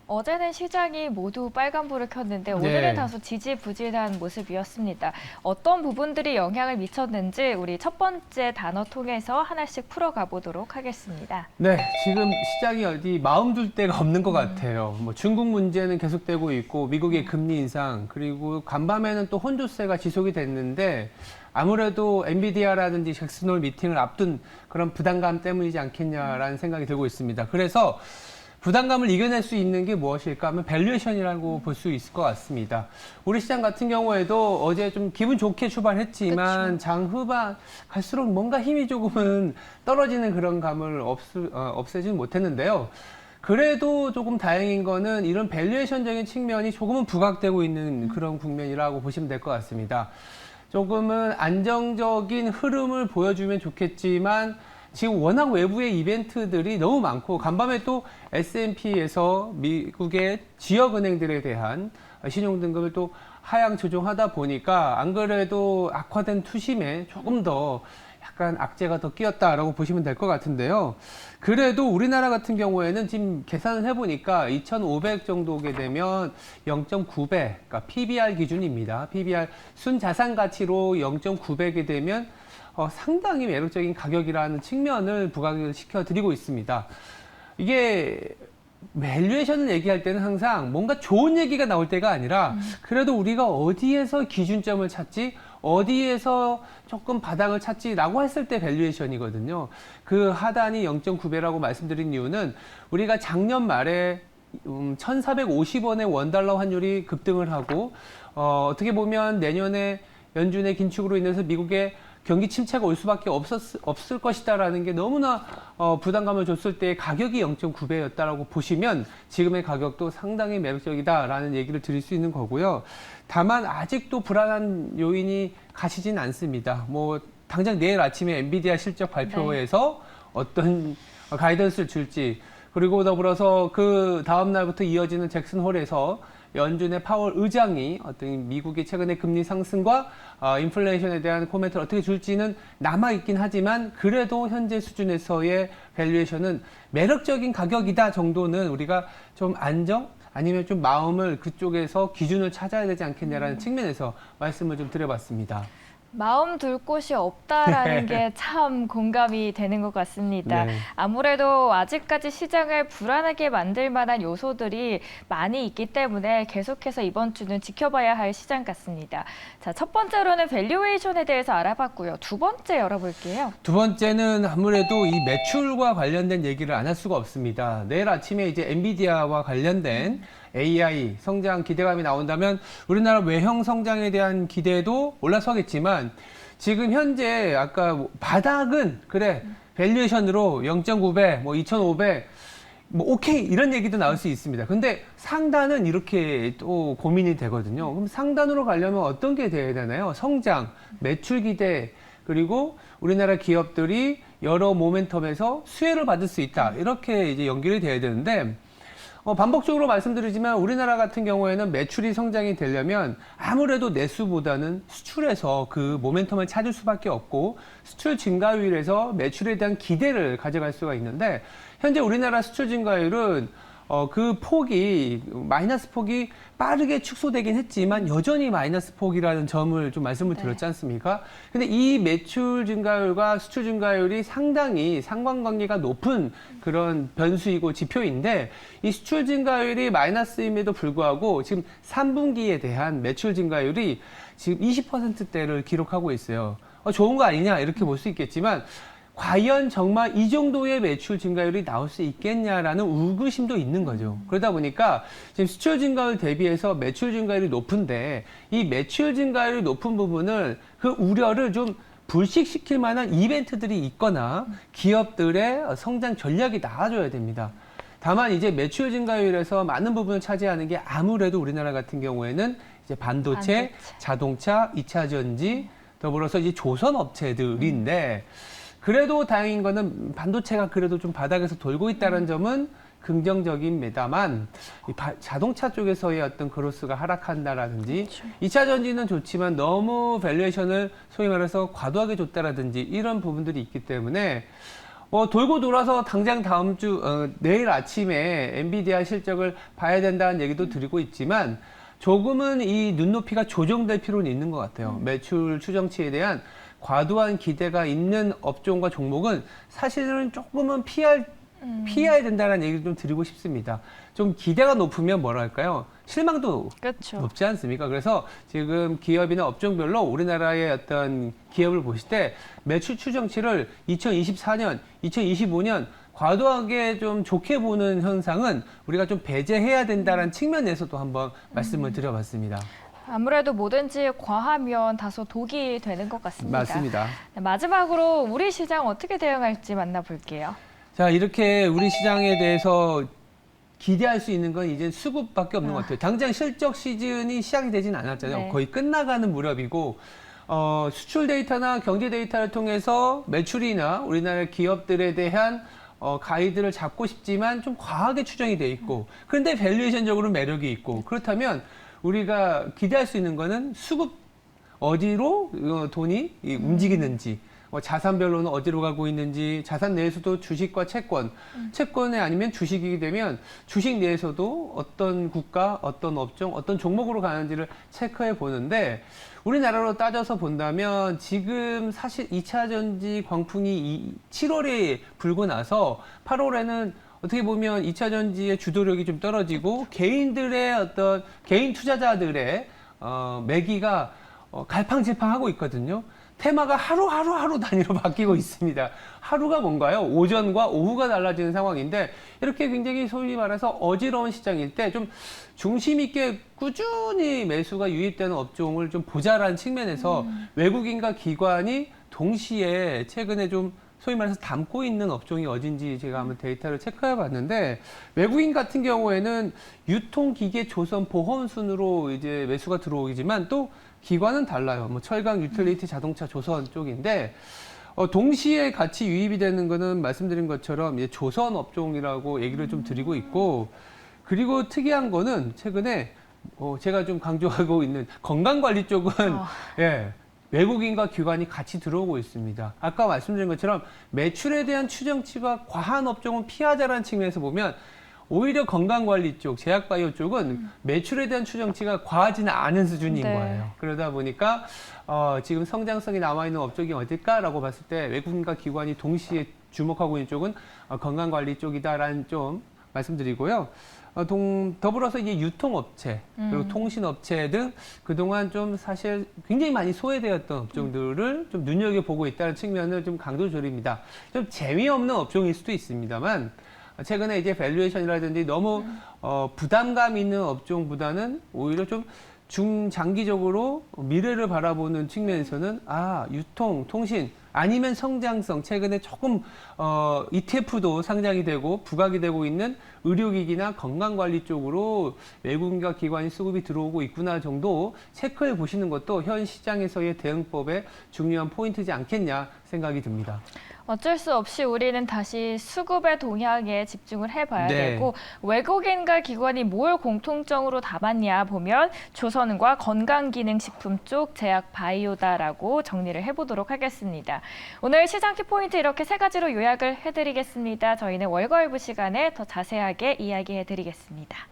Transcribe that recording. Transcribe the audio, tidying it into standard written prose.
어제는 시장이 모두 빨간불을 켰는데 오늘은 다소 지지부진한 모습이었습니다. 어떤 부분들이 영향을 미쳤는지 우리 첫 번째 단어 통해서 하나씩 풀어가 보도록 하겠습니다. 네, 지금 시장이 어디 마음 둘 데가 없는 것 같아요. 뭐 중국 문제는 계속되고 있고 미국의 금리 인상 그리고 간밤에는 또 혼조세가 지속이 됐는데 아무래도 엔비디아라든지 잭슨홀 미팅을 앞둔 그런 부담감 때문이지 않겠냐라는 생각이 들고 있습니다. 그래서 부담감을 이겨낼 수 있는 게 무엇일까 하면 밸류에이션이라고 볼 수 있을 것 같습니다. 우리 시장 같은 경우에도 어제 좀 기분 좋게 출발했지만 그쵸. 장 후반 갈수록 뭔가 힘이 조금은 떨어지는 그런 감을 없애지는 못했는데요. 그래도 조금 다행인 거는 이런 밸류에이션적인 측면이 조금은 부각되고 있는 그런 국면이라고 보시면 될 것 같습니다. 조금은 안정적인 흐름을 보여주면 좋겠지만 지금 워낙 외부의 이벤트들이 너무 많고 간밤에 또 S&P에서 미국의 지역은행들에 대한 신용등급을 또 하향 조정하다 보니까 안 그래도 악화된 투심에 조금 더 약간 악재가 더 끼었다라고 보시면 될 것 같은데요. 그래도 우리나라 같은 경우에는 지금 계산을 해보니까 2,500 정도 오게 되면 0.9배, 그러니까 PBR 기준입니다. PBR 순자산 가치로 0.9배게 되면 상당히 매력적인 가격이라는 측면을 부각을 시켜드리고 있습니다. 이게 밸류에이션을 얘기할 때는 항상 뭔가 좋은 얘기가 나올 때가 아니라 그래도 우리가 어디에서 기준점을 찾지 어디에서 조금 바닥을 찾지라고 했을 때 밸류에이션이거든요. 그 하단이 0.9배라고 말씀드린 이유는 우리가 작년 말에 1,450원의 원달러 환율이 급등을 하고 어떻게 보면 내년에 연준의 긴축으로 인해서 미국의 경기 침체가 올 수밖에 없을 것이다라는 게 너무나 부담감을 줬을 때 가격이 0.9배였다라고 보시면 지금의 가격도 상당히 매력적이다라는 얘기를 드릴 수 있는 거고요. 다만 아직도 불안한 요인이 가시진 않습니다. 뭐 당장 내일 아침에 엔비디아 실적 발표에서 어떤 가이던스를 줄지 그리고 더불어서 그 다음 날부터 이어지는 잭슨홀에서 연준의 파월 의장이 어떤 미국의 최근의 금리 상승과 인플레이션에 대한 코멘트를 어떻게 줄지는 남아있긴 하지만 그래도 현재 수준에서의 밸류에이션은 매력적인 가격이다 정도는 우리가 좀 안정? 아니면 좀 마음을 그쪽에서 기준을 찾아야 되지 않겠냐라는 측면에서 말씀을 좀 드려봤습니다. 마음 둘 곳이 없다라는 게 참 공감이 되는 것 같습니다. 네. 아무래도 아직까지 시장을 불안하게 만들 만한 요소들이 많이 있기 때문에 계속해서 이번 주는 지켜봐야 할 시장 같습니다. 자, 첫 번째로는 밸류에이션에 대해서 알아봤고요. 두 번째 열어볼게요. 두 번째는 아무래도 이 매출과 관련된 얘기를 안 할 수가 없습니다. 내일 아침에 이제 엔비디아와 관련된 AI 성장 기대감이 나온다면 우리나라 외형 성장에 대한 기대도 올라서겠지만 지금 현재 아까 바닥은 그래 밸류에이션으로 0.9배, 뭐 2,500, 뭐 오케이 이런 얘기도 나올 수 있습니다. 근데 상단은 이렇게 또 고민이 되거든요. 그럼 상단으로 가려면 어떤 게 돼야 되나요? 성장, 매출 기대 그리고 우리나라 기업들이 여러 모멘텀에서 수혜를 받을 수 있다. 이렇게 이제 연결이 돼야 되는데 반복적으로 말씀드리지만 우리나라 같은 경우에는 매출이 성장이 되려면 아무래도 내수보다는 수출에서 그 모멘텀을 찾을 수밖에 없고 수출 증가율에서 매출에 대한 기대를 가져갈 수가 있는데 현재 우리나라 수출 증가율은 그 폭이 마이너스 폭이 빠르게 축소되긴 했지만 여전히 마이너스 폭이라는 점을 좀 말씀을 드렸지 않습니까? 근데 이 매출 증가율과 수출 증가율이 상당히 상관관계가 높은 그런 변수이고 지표인데 이 수출 증가율이 마이너스임에도 불구하고 지금 3분기에 대한 매출 증가율이 지금 20%대를 기록하고 있어요. 좋은 거 아니냐 이렇게 볼 수 있겠지만 과연 정말 이 정도의 매출 증가율이 나올 수 있겠냐라는 의구심도 있는 거죠. 그러다 보니까 지금 수출 증가율 대비해서 매출 증가율이 높은데 이 매출 증가율이 높은 부분을 그 우려를 좀 불식시킬 만한 이벤트들이 있거나 기업들의 성장 전략이 나와줘야 됩니다. 다만 이제 매출 증가율에서 많은 부분을 차지하는 게 아무래도 우리나라 같은 경우에는 이제 반도체, 자동차, 2차 전지, 더불어서 이제 조선 업체들인데 그래도 다행인 거는 반도체가 그래도 좀 바닥에서 돌고 있다는 점은 긍정적입니다만 자동차 쪽에서의 어떤 그로스가 하락한다라든지 그렇죠. 2차 전지는 좋지만 너무 밸류에이션을 소위 말해서 과도하게 줬다라든지 이런 부분들이 있기 때문에 돌고 돌아서 당장 다음 주 내일 아침에 엔비디아 실적을 봐야 된다는 얘기도 드리고 있지만 조금은 이 눈높이가 조정될 필요는 있는 것 같아요. 매출 추정치에 대한 과도한 기대가 있는 업종과 종목은 사실은 조금은 피해야 된다는 얘기를 좀 드리고 싶습니다. 좀 기대가 높으면 뭐랄까요? 실망도 그렇죠. 높지 않습니까? 그래서 지금 기업이나 업종별로 우리나라의 어떤 기업을 보실 때 매출 추정치를 2024년, 2025년 과도하게 좀 좋게 보는 현상은 우리가 좀 배제해야 된다는 측면에서도 한번 말씀을 드려봤습니다. 아무래도 뭐든지 과하면 다소 독이 되는 것 같습니다. 맞습니다. 네, 마지막으로 우리 시장 어떻게 대응할지 만나볼게요. 자, 이렇게 우리 시장에 대해서 기대할 수 있는 건 이제 수급밖에 없는 것 같아요. 당장 실적 시즌이 시작이 되진 않았잖아요. 네. 거의 끝나가는 무렵이고 수출 데이터나 경제 데이터를 통해서 매출이나 우리나라 기업들에 대한 가이드를 잡고 싶지만 좀 과하게 추정이 돼 있고 그런데 밸류에이션적으로 매력이 있고 그렇다면 우리가 기대할 수 있는 거는 수급 어디로 돈이 움직이는지 자산별로는 어디로 가고 있는지 자산 내에서도 주식과 채권, 채권에 아니면 주식이 되면 주식 내에서도 어떤 국가, 어떤 업종, 어떤 종목으로 가는지를 체크해 보는데 우리나라로 따져서 본다면 지금 사실 2차 전지 광풍이 7월에 불고 나서 8월에는 어떻게 보면 2차 전지의 주도력이 좀 떨어지고 개인들의 어떤 개인 투자자들의 매기가 갈팡질팡하고 있거든요. 테마가 하루 단위로 바뀌고 있습니다. 하루가 뭔가요? 오전과 오후가 달라지는 상황인데 이렇게 굉장히 소위 말해서 어지러운 시장일 때 좀 중심 있게 꾸준히 매수가 유입되는 업종을 좀 보자라는 측면에서 외국인과 기관이 동시에 최근에 좀 소위 말해서 담고 있는 업종이 어딘지 제가 한번 데이터를 체크해 봤는데 외국인 같은 경우에는 유통기계, 조선, 보험 순으로 이제 매수가 들어오지만 또 기관은 달라요. 뭐 철강, 유틸리티, 자동차, 조선 쪽인데 동시에 같이 유입이 되는 거는 말씀드린 것처럼 조선 업종이라고 얘기를 좀 드리고 있고 그리고 특이한 거는 최근에 제가 좀 강조하고 있는 건강관리 쪽은 예. 외국인과 기관이 같이 들어오고 있습니다. 아까 말씀드린 것처럼 매출에 대한 추정치가 과한 업종은 피하자라는 측면에서 보면 오히려 건강관리 쪽, 제약바이오 쪽은 매출에 대한 추정치가 과하지는 않은 수준인 네. 거예요. 그러다 보니까 지금 성장성이 남아있는 업종이 어딜까라고 봤을 때 외국인과 기관이 동시에 주목하고 있는 쪽은 건강관리 쪽이다라는 좀 말씀드리고요. 더불어서 이제 유통업체 그리고 통신업체 등 그동안 좀 사실 굉장히 많이 소외되었던 업종들을 좀 눈여겨보고 있다는 측면을 좀 강조드립니다. 좀 재미없는 업종일 수도 있습니다만 최근에 이제 밸류에이션이라든지 너무 부담감 있는 업종보다는 오히려 좀 중장기적으로 미래를 바라보는 측면에서는 유통, 통신 아니면 성장성 최근에 조금 ETF도 상장이 되고 부각이 되고 있는 의료기기나 건강관리 쪽으로 외국인과 기관이 수급이 들어오고 있구나 정도 체크해 보시는 것도 현 시장에서의 대응법의 중요한 포인트지 않겠냐 생각이 듭니다. 어쩔 수 없이 우리는 다시 수급의 동향에 집중을 해봐야 네. 되고 외국인과 기관이 뭘 공통적으로 담았냐 보면 조선과 건강기능식품 쪽 제약 바이오다라고 정리를 해보도록 하겠습니다. 오늘 시장 키포인트 이렇게 세 가지로 요약을 해드리겠습니다. 저희는 월거일부 시간에 더 자세하게 이야기해드리겠습니다.